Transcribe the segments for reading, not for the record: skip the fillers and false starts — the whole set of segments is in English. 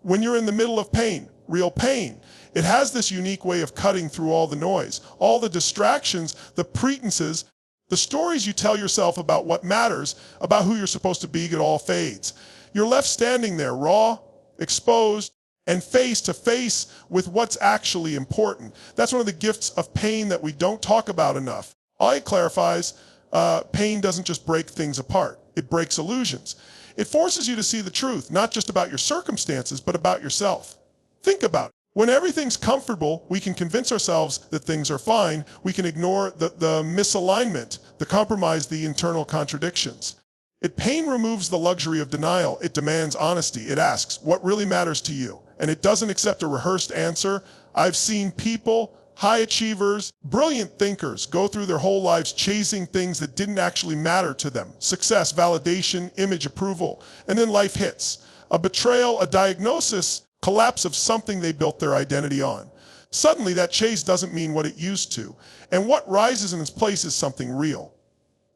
When you're in the middle of pain, real pain, it has this unique way of cutting through all the noise, all the distractions, the pretenses, the stories you tell yourself about what matters, about who you're supposed to be. It all fades. You're left standing there, raw, exposed, and face to face with what's actually important. That's one of the gifts of pain that we don't talk about enough. It clarifies, pain doesn't just break things apart. It breaks illusions. It forces you to see the truth, not just about your circumstances, but about yourself. Think about it. When everything's comfortable, we can convince ourselves that things are fine. We can ignore the misalignment, the compromise, the internal contradictions. Pain removes the luxury of denial. It demands honesty. It asks, what really matters to you? And it doesn't accept a rehearsed answer. I've seen people, high achievers, brilliant thinkers, go through their whole lives chasing things that didn't actually matter to them. Success, validation, image, approval. And then life hits. A betrayal, a diagnosis, collapse of something they built their identity on. Suddenly, that chase doesn't mean what it used to. And what rises in its place is something real,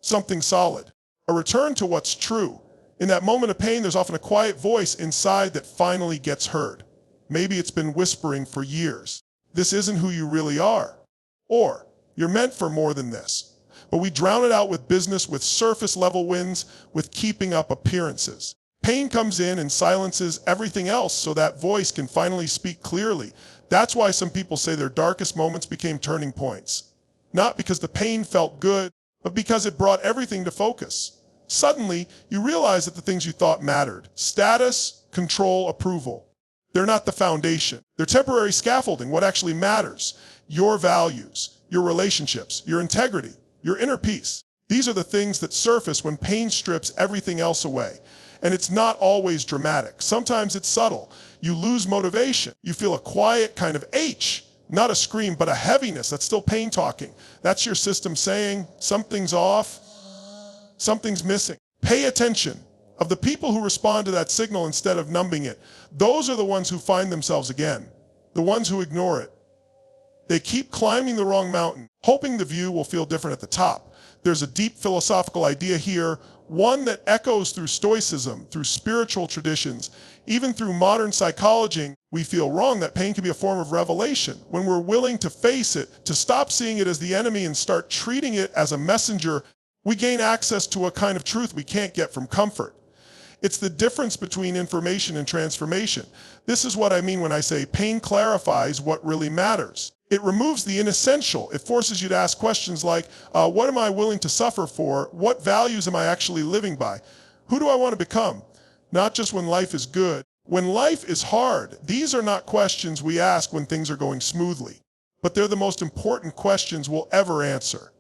something solid, a return to what's true. In that moment of pain, there's often a quiet voice inside that finally gets heard. Maybe it's been whispering for years. This isn't who you really are. Or, you're meant for more than this. But we drown it out with business, with surface-level wins, with keeping up appearances. Pain comes in and silences everything else so that voice can finally speak clearly. That's why some people say their darkest moments became turning points. Not because the pain felt good, but because it brought everything to focus. Suddenly, you realize that the things you thought mattered, status, control, approval, they're not the foundation. They're temporary scaffolding. What actually matters, your values, your relationships, your integrity, your inner peace. These are the things that surface when pain strips everything else away. And it's not always dramatic. Sometimes it's subtle. You lose motivation. You feel a quiet kind of H, not a scream, but a heaviness. That's still pain talking. That's your system saying something's off, something's missing. Pay attention. Of the people who respond to that signal instead of numbing it, those are the ones who find themselves again, the ones who ignore it. They keep climbing the wrong mountain, hoping the view will feel different at the top. There's a deep philosophical idea here, one that echoes through Stoicism, through spiritual traditions, even through modern psychology. We feel wrong that pain can be a form of revelation. When we're willing to face it, to stop seeing it as the enemy and start treating it as a messenger, we gain access to a kind of truth we can't get from comfort. It's the difference between information and transformation. This is what I mean when I say pain clarifies what really matters. It removes the inessential. It forces you to ask questions like, what am I willing to suffer for? What values am I actually living by? Who do I want to become? Not just when life is good. When life is hard, these are not questions we ask when things are going smoothly, but they're the most important questions we'll ever answer.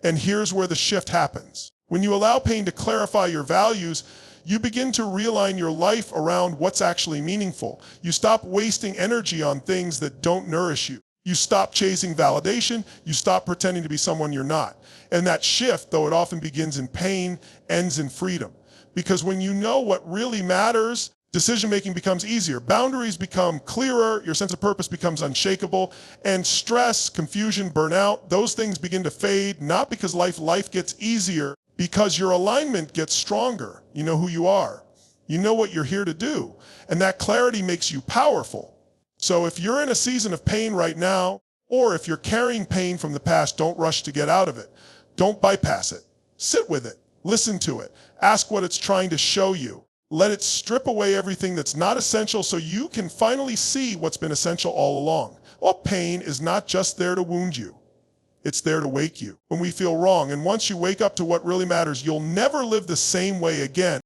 And here's where the shift happens. When you allow pain to clarify your values, you begin to realign your life around what's actually meaningful. You stop wasting energy on things that don't nourish you. You stop chasing validation. You stop pretending to be someone you're not. And that shift, though it often begins in pain, ends in freedom. Because when you know what really matters, decision-making becomes easier. Boundaries become clearer. Your sense of purpose becomes unshakable. And stress, confusion, burnout, those things begin to fade, not because life gets easier, because your alignment gets stronger. You know who you are. You know what you're here to do. And that clarity makes you powerful. So if you're in a season of pain right now, or if you're carrying pain from the past, don't rush to get out of it. Don't bypass it. Sit with it. Listen to it. Ask what it's trying to show you. Let it strip away everything that's not essential so you can finally see what's been essential all along. Well, pain is not just there to wound you. It's there to wake you when we feel wrong. And once you wake up to what really matters, you'll never live the same way again.